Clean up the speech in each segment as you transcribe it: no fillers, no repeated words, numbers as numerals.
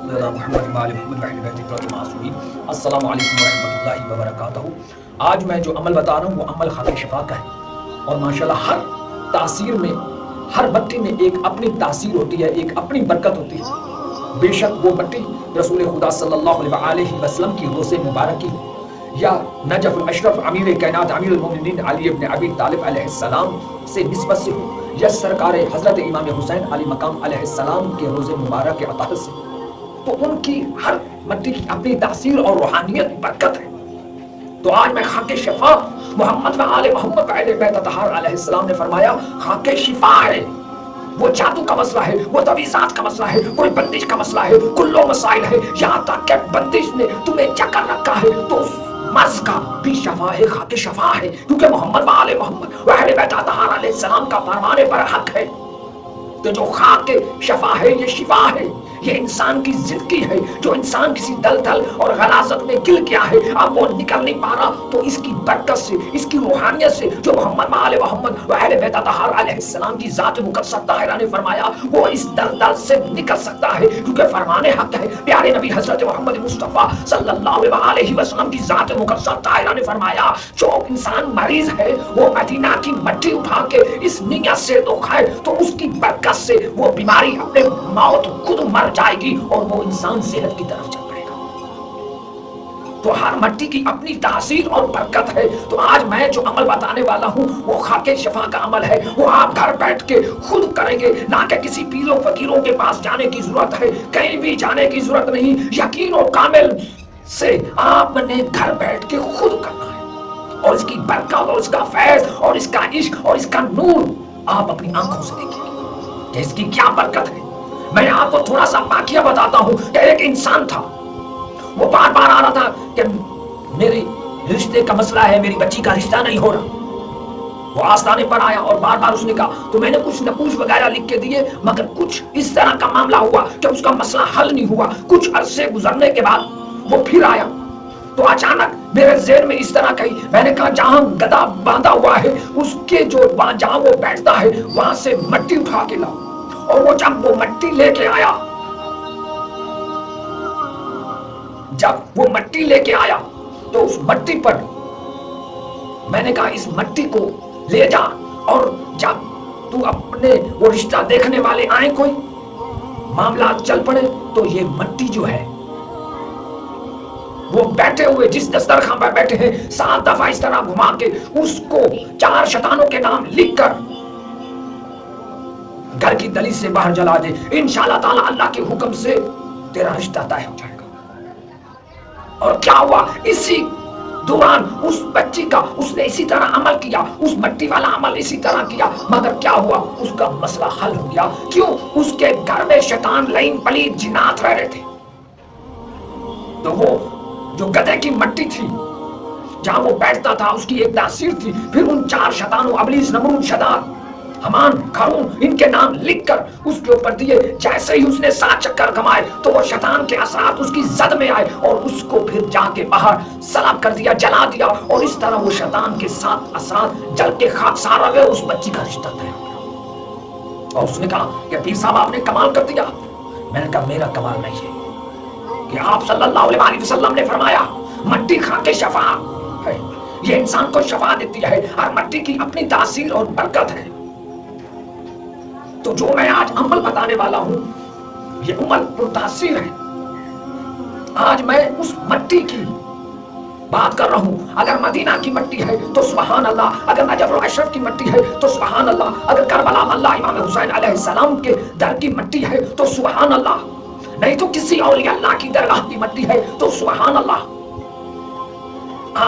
محمد وآل محمد وأہل بیتہ المعصومین۔ السلام علیکم ورحمۃ اللہ وبرکاتہ۔ آج میں جو عمل بتا رہا ہوں وہ عمل خاک شفا کا ہے، اور ماشاءاللہ ہر تاثیر میں، ہر مٹی میں ایک اپنی تاثیر ہوتی ہے، ایک اپنی برکت ہوتی ہے۔ بے شک وہ مٹی رسول خدا صلی اللہ علیہ وسلم کی روز مبارکی ہو، یا نجف الاشرف امیر کائنات امیر المومنین علی ابن ابی طالب علیہ السلام سے نسبت سے ہو، یا سرکار حضرت امام حسین علی مقام علیہ السلام کے روز مبارک عطا سے، تو ان کی ہر مٹی کی اپنی تاثیر اور روحانیت برکت ہے۔ تو آج میں خاک شفا محمد و آل محمد اہل بیت اطہار علیہ السلام نے فرمایا خاک شفا ہے، وہ جادو کا مسئلہ ہے، وہ تویزات کا مسئلہ ہے، کوئی بندش کا مسئلہ ہے، کلو مسائل ہے، یہاں تک کہ بندش نے تمہیں چکر رکھا ہے تو اس مرض کا بھی شفا ہے، خاک شفا ہے، کیونکہ محمد و آل محمد اہل بیت اطہار علیہ السلام کا فرمانے پر حق ہے۔ تو جو خاک شفا ہے یہ شفا ہے، یہ انسان کی زندگی ہے، جو انسان کسی دلدل اور غلاظت میں گر گیا ہے، اب وہ نکل نہیں پا رہا، تو اس کی برکت سے، اس کی روحانیت سے، جو محمد آل محمد و اہل بیت اطہار علیہ السلام کی ذات مقدسہ طاہرہ نے فرمایا وہ اس دلدل سے نکل سکتا ہے، کیونکہ فرمانے حق ہے۔ پیارے نبی حضرت محمد مصطفیٰ صلی اللہ علیہ وسلم کی ذات مقدسہ طاہرہ نے فرمایا جو انسان مریض ہے وہ مدینہ کی مٹی اٹھا کے اس نیت سے تو کھائے تو اس کی برکت سے وہ بیماری اپنے موت خود مر جائے گی اور وہ انسان صحت کی طرف چل پڑے گا۔ تو ہر مٹی کی اپنی تاثیر اور برکت ہے۔ تو آج میں جو عمل بتانے والا ہوں وہ خاک شفا کا عمل ہے، وہ آپ گھر بیٹھ کے خود کریں گے، نہ کہ کسی پیروں فقیروں کے پاس جانے کی ضرورت ہے، کہیں بھی جانے کی ضرورت نہیں، یقین و کامل سے آپ نے گھر بیٹھ کے خود کرنا ہے، اور اس کی برکت اور اس کا فیض اور اس کا عشق اور اس کا نور آپ اپنی آنکھوں سے دیکھیں گے کہ اس کی کیا برکت ہے۔ میں آپ کو تھوڑا سا واقعہ بتاتا ہوں کہ ایک انسان تھا، وہ بار بار آ رہا تھا کہ میری رشتے کا مسئلہ ہے، میری بچی کا رشتہ نہیں ہو رہا۔ وہ آستانے پر آیا اور بار بار اس نے کہا، تو میں نے کچھ نقوش وغیرہ لکھ کے دیے، مگر کچھ اس طرح کا معاملہ ہوا کہ اس کا مسئلہ حل نہیں ہوا۔ کچھ عرصے گزرنے کے بعد وہ پھر آیا، تو اچانک میرے ذہن میں اس طرح کہی، میں نے کہا جہاں گدھا باندھا ہوا ہے اس کے جہاں وہ بیٹھتا ہے وہاں سے مٹی اٹھا کے لاؤ۔ اور وہ جب وہ مٹی لے کے آیا، جب وہ مٹی لے کے آیا تو اس مٹی پر میں نے کہا اس مٹی کو لے جا، اور جب تو اپنے وہ رشتہ دیکھنے والے آئیں، کوئی معاملات چل پڑے، تو یہ مٹی جو ہے وہ بیٹھے ہوئے جس دسترخوان پر بیٹھے ہیں 7 دفعہ اس طرح گھما کے اس کو 4 شیطانوں کے نام لکھ کر گھر کی دہلیز سے باہر جلا دے، انشاءاللہ تعالی اللہ کے حکم سے تیرا رشتہ طے ہو جائے گا۔ اور کیا ہوا، اسی دوران اس بچی کا اس نے اسی طرح عمل کیا، اس مٹی والا عمل اسی طرح کیا، مگر کیا ہوا، اس کا مسئلہ حل ہو گیا۔ کیوں؟ اس کے گھر میں شیطان لعین پلید جنات رہ رہے تھے۔ تو وہ جو گدھے کی مٹی تھی جہاں وہ بیٹھتا تھا اس کی ایک تاثیر تھی، پھر ان 4 شیطانوں ابلیس، نمرود، شداد، حمان، قارون، ان کے نام لکھ کر اس کے اوپر دیے۔ جیسے ہی اس نے 7 چکر گھمائے تو وہ شیطان کے اثرات اس کی زد میں آئے اور اس کو پھر جا کے باہر سلب کر دیا، جلا دیا، اور اس طرح وہ شیطان کے 7 اثرات جل کے خاکسار ہو گئے، اس بچی کا رشتہ طے ہو گیا۔ اور اس نے کہا کہ پیر صاحب آپ نے کمال کر دیا۔ میں نے کہا میرا کمال نہیں ہے، کہ آپ صلی اللہ علیہ وسلم نے فرمایا مٹی خاک شفا ہے، یہ انسان کو شفا دیتی ہے، ہر مٹی کی اپنی تاثیر اور برکت ہے۔ تو جو میں آج عمل بتانے والا ہوں یہ عمل پرتاثیر ہے۔ آج میں اس مٹی کی بات کر رہا ہوں۔ اگر مدینہ کی مٹی ہے تو سبحان اللہ، اگر نجف الاشرف کی مٹی ہے تو سبحان اللہ، اگر کربلا اللہ امام حسین علیہ السلام کے در کی مٹی ہے تو سبحان اللہ، نہیں تو کسی اولیاء اللہ کی درگاہ کی مٹی ہے تو سبحان اللہ۔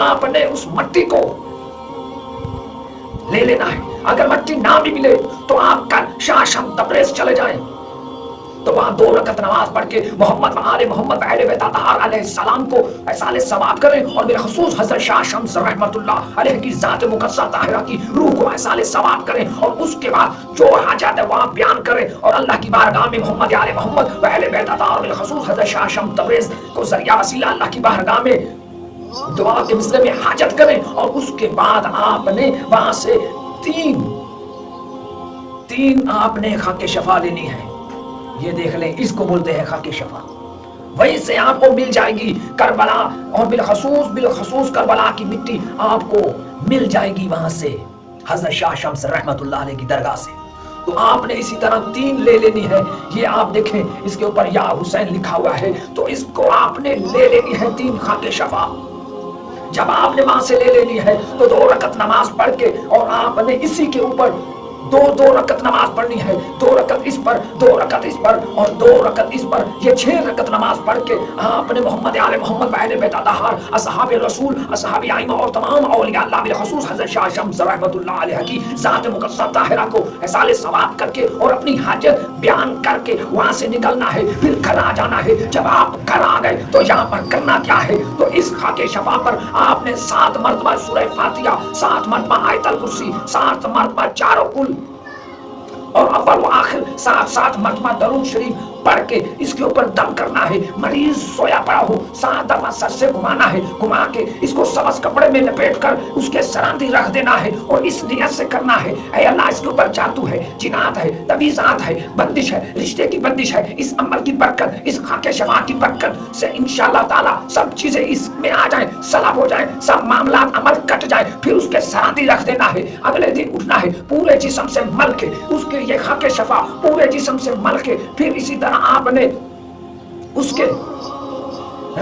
آپ نے اس مٹی کو لے لینا ہے۔ اگر مٹی نہ بھی ملے تو آپ کل شاہ شم تبریز چلے جائیں، تو وہاں 2 رکعت نماز پڑھ کے محمد و آل محمد اہل بیت اطہار علیہ السلام کو ایصال ثواب کریں، اور بالخصوص حضرت شاہ شمس رحمت اللہ علیہ کی ذات مقدسہ طاہرہ کی روح کو ایصال ثواب کریں، اور اس کے بعد جو حاجات ہے وہاں بیان کریں، اور اللہ کی بارگاہ میں محمد آل محمد و اہل بیت اطہار بالخصوص حضرت شاہ شمس تبریز کو ذریعہ وسیلہ اللہ کی بارگاہ میں دعا کے مسئلے میں حاجت کریں، اور اس کے بعد آپ نے وہاں سے تین آپ نے خاک شفا لینی ہے۔ یہ دیکھ لیں، اس کو بولتے ہیں خاک شفا۔ وہیں سے آپ کو مل جائے گی کربلا، اور بالخصوص کربلا کی مٹی آپ کو مل جائے گی وہاں سے حضرت شاہ شمس رحمت اللہ علیہ کی درگاہ سے۔ تو آپ نے اسی طرح 3 لے لینی ہے۔ یہ آپ دیکھیں اس کے اوپر یا حسین لکھا ہوا ہے، تو اس کو آپ نے لے لینی ہے 3 خاک شفا۔ جب آپ نے وہاں سے لے لینی ہے تو 2 رکعت نماز پڑھ کے، اور آپ نے اسی کے اوپر دو رکعت نماز پڑھنی ہے، 2 رکعت اس پر، 2 رکعت اس پر، اور 2 رکعت اس پر، یہ 6 رکعت نماز پڑھ کے آپ نے محمد آل محمد اہل بیت اطہار، اصحاب رسول، اصحاب ائمہ اور تمام اولیاء اللہ بالخصوص حضرت شاہ شمس رحمت اللہ علیہ کی ذات مقدسہ طاہرہ کو احسال ثواب کر کے اور اپنی حاجت بیان کر کے وہاں سے نکلنا ہے، پھر گھر آ جانا ہے۔ جب آپ گھر آ گئے تو یہاں پر کرنا کیا ہے، تو اس خاک شفا پر آپ نے 7 مرتبہ سورہ فاتحہ، 7 مرتبہ آیت الکرسی، 7 مرتبہ چاروں کل اور اول و آخر 7 مرتبہ درود شریف پڑھ کے اس کے اوپر دم کرنا ہے۔ مریض سویا پڑا ہو 7 دفعہ سر سے گھمانا ہے، گھما کے اس کو سبز کپڑے میں لپیٹ کر اس کے سراندی رکھ دینا ہے، اور اس نیت سے کرنا ہے اے اللہ اس کے اوپر جادو ہے، جنات ہے، تویزات ہے، بندش ہے، رشتے کی بندش ہے، اس عمل کی برکت، اس خاک شفا کی برکت سے انشاءاللہ تعالی سب چیزیں اس میں آ جائیں، سلب ہو جائیں، سب معاملات عمل کٹ جائیں۔ پھر اس کے سراندی رکھ دینا ہے، اگلے دن اٹھنا ہے، پورے جسم سے مل کے اس کے یہ خاک شفا پورے جسم سے مل کے، پھر اسی طرح آپ نے اس کے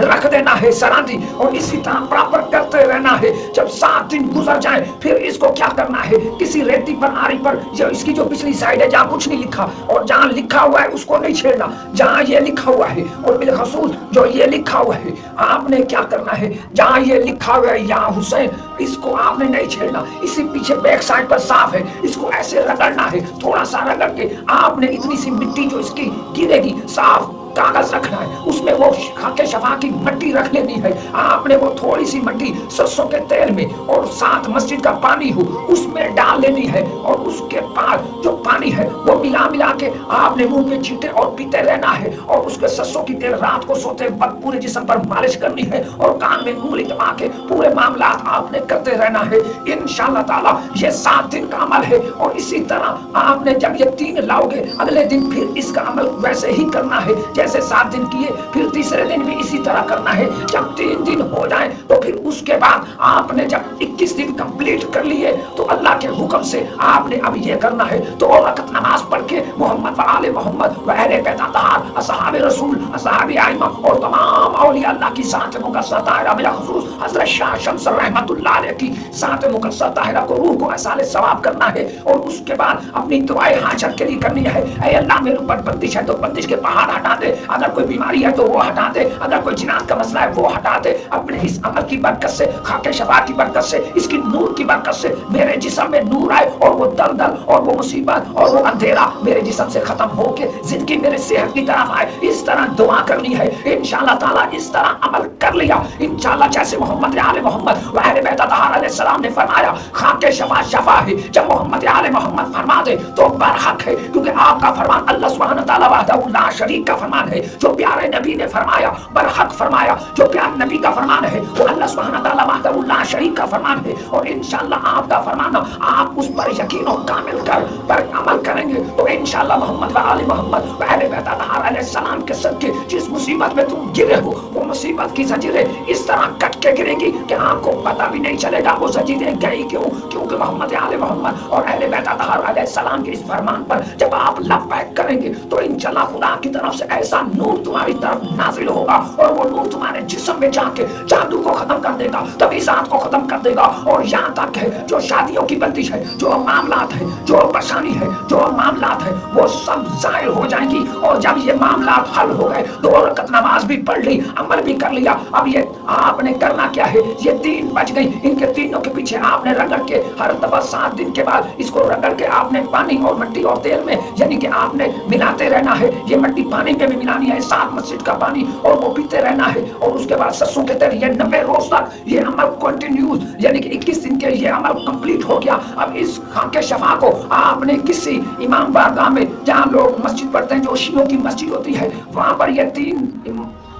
رکھ دینا ہے سراندی، اور اسی طرح پراپر کرتے رہنا ہے۔ جب 7 دن گزر جائیں پھر اس کو کیا کرنا ہے، کسی ریتی پر آری پر، اس کی جو پچھلی سائڈ ہے جہاں کچھ نہیں لکھا اور جہاں لکھا ہوا ہے اس کو نہیں چھیڑنا، جہاں یہ لکھا ہوا ہے اور بالخصوص جو یہ لکھا ہوا ہے آپ نے کیا کرنا ہے، جہاں یہ لکھا ہوا ہے یا حسین اس کو آپ نے نہیں چھیڑنا، اسی پیچھے بیک سائڈ پر صاف ہے، اس کو ایسے رگڑنا ہے، تھوڑا سا رگڑ کے آپ نے اتنی سی مٹی جو اس کی گرے گی صاف کاغذ رکھنا ہے، اس میں وہ خاک شفا کی مٹی رکھ لینی ہے۔ آپ نے وہ تھوڑی سی مٹی سرسوں کے تیل میں اور ساتھ مسجد کا پانی ہو اس میں ڈال لینی ہے، اور اس کے بعد جو پانی ہے وہ ملا کے آپ نے منہ پہ چھینٹے اور پیتے رہنا ہے، اور اس کے سرسوں کی تیل رات کو سوتے وقت پورے جسم پر مالش کرنی ہے، اور کان میں انگلی دبا کے پورے معاملات آپ نے کرتے رہنا ہے انشاءاللہ تعالی۔ یہ 7 دن کا عمل ہے، اور اسی طرح آپ نے جب یہ 3 لاؤ گے اگلے دن پھر اس کا عمل ویسے ہی کرنا ہے جیسے 7 دن کیے، پھر تیسرے دن بھی اسی طرح کرنا ہے۔ جب 3 دن ہو جائیں تو پھر اس کے بعد آپ نے جب 21 دن کمپلیٹ کر لیے تو اللہ کے حکم سے آپ نے اب یہ کرنا ہے 2 رکعت نماز پڑھ کے محمد و آل محمد و اہل بیت اطہار، اصحاب رسول، اصحاب ائمہ اور تمام اولیاء اللہ کی ذات مقدسہ طاہرہ، بالخصوص حضرت شاہ شمس رحمت اللہ علیہ کی ذات مقدسہ طاہرہ کو روح کو احسال ثواب کرنا ہے، اور اس کے بعد اپنی دعائے حاجت کے لیے کرنی ہے۔ اے اللہ میرے اوپر بندش ہے تو بندش کے پہاڑ ہٹا دے، اگر کوئی بیماری ہے تو وہ ہٹا دے، اگر کوئی جنات کا مسئلہ ہے وہ ہٹا دے، اپنے اس عمل کی برکت سے، خاک شفا کی برکت سے، اس کی نور کی برکت سے میرے جسم میں نور آئے، اور وہ دلدل اور وہ مصیبت اور وہ اندھیرا میرے جسم سے ختم ہو کے زندگی میرے صحت کی طرف آئے۔ اس طرح دعا کرنی ہے انشاءاللہ تعالی۔ اس طرح عمل کر لیا انشاءاللہ جیسے محمد آل محمد و اہل بیت اطہار علیہ السلام نے فرمایا خاک شفا شفا ہے، جب محمد آل محمد فرما دے تو برحق ہے، کیونکہ آپ کا فرمان اللہ سبحانہ تعالیٰ وحدہ لا شریک کا فرمان ہے، جو پیارے نبی نے فرمایا برحق فرمایا، جو پیارے نبی کا فرمان ہے وہ اللہ سبحانہ تعالیٰ وحدہ لا شریک کا فرمان ہے، اور انشاءاللہ آپ کا فرمان آپ اس پر یقین و کامل کر پر عمل کریں گے تو انشاءاللہ محمد و آل محمد و اہل بیت اطہار علیہ السلام کے صدقے جس مصیبت میں تم گرے ہو وہ مصیبت کی زنجیریں اس طرح کٹ کے گریں گی کہ آپ کو پتہ بھی نہیں چلے گا وہ زنجیریں گئی کیوں، کیونکہ محمد آل محمد اور اہل بیت اطہار علیہ السلام کے اس فرمان پر جب آپ لبیک کریں گے تو انشاءاللہ خدا کی طرف سے ایسا نور تمہاری طرف نازل ہوگا، اور وہ نور تمہارے جسم میں جا کے جادو کو ختم کر دے گا، تویزات کو ختم کر دے گا، اور یہاں تک ہے جو شادیوں کی بندش ہے، جو معاملات ہے، جو پریشانی ہے، جو معاملات ہے وہ سب ظاہر ہو جائیں گی۔ اور جب یہ معاملات حل ہو گئے 2 رکعت نماز بھی پڑھ لی، عمل بھی کر لیا، اب یہ آپ نے کرنا کیا ہے، یہ 3 بج گئی، ان کے تینوں کے پیچھے آپ نے رگڑ کے ہر دفعہ 7 دن کے بعد اس کو رگڑ کے آپ نے پانی اور مٹی اور تیل میں یعنی کہ آپ نے ملاتے رہنا ہے، یہ مٹی پانی پہ بھی ملانی ہے، 7 مسجد کا پانی، اور وہ پیتے رہنا ہے، اور اس کے بعد سرسوں کے تیل، یہ 90 روز تک یہ عمل کنٹینیوز یعنی کہ 21 دن کے یہ عمل کمپلیٹ ہو گیا۔ اب اس خاک شفا کو آپ نے کسی امام بارگاہ میں جہاں لوگ مسجد پڑھتے ہیں جو شیعوں کی مسجد ہوتی ہے وہاں پر یہ 3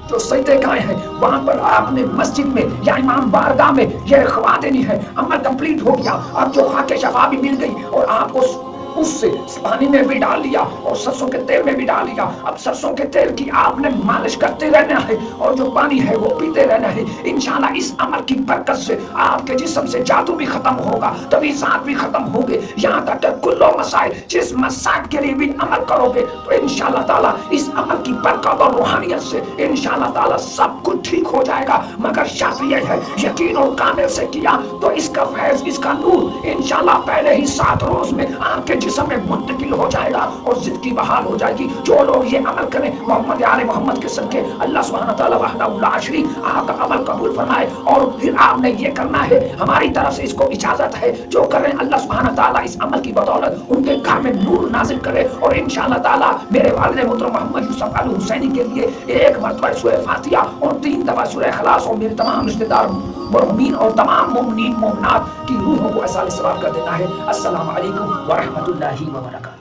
جو سجدے گائے ہیں وہاں پر آپ نے مسجد میں یا امام بارگاہ میں یہ رکھوا دینی ہے۔ عمل کمپلیٹ ہو گیا، اب جو خاک شفا بھی مل گئی اور آپ کو اس سے پانی میں بھی ڈال لیا اور سرسوں کے تیل میں بھی ڈال لیا. اب سرسوں کے تیل کی آپ نے مالش کرتے رہنا ہے اور جو پانی ہے وہ پیتے رہنا ہے. انشاءاللہ اس عمل کی برکت سے آپ کے جسم سے جادو بھی ختم ہوگا, تبیزات بھی ختم ہوگے, یہاں تک کہ کل مسائل جس مسائل کے لیے بھی عمل کرو گے تو انشاءاللہ تعالیٰ اس عمل کی برکت اور روحانیت سے انشاءاللہ تعالیٰ سب کچھ ٹھیک ہو جائے گا. مگر شرط یہ ہے یقین اور کامل سے کیا تو اس کا فیض, اس کا نور انشاءاللہ پہلے ہی 7 روز میں آپ کے جسم میں منتقل ہو جائے گا اور زندگی بحال ہو جائے گی. جو لوگ یہ عمل کریں محمد آل محمد کے صدقے اللہ سبحانہ تعالیٰ وحدہ لا شریک آپ کا عمل قبول فرمائے. اور پھر آپ نے یہ کرنا ہے, ہماری طرف سے اس کو اجازت ہے, جو کریں اللہ سبحانہ تعالیٰ اس عمل کی بدولت ان کے گھر میں نور نازل کرے. اور انشاءاللہ تعالیٰ میرے والد محترم محمد یوسف الحسینی کے لیے 1 مرتبہ سورہ فاتحہ اور 3 دفعہ سورہ اخلاص اور میرے تمام رشتہ دار مرحومین اور تمام مومنین مومنات کی روحوں کو ایسا ثواب کر دینا ہے. السلام علیکم ورحمۃ اللہ وبرکاتہ.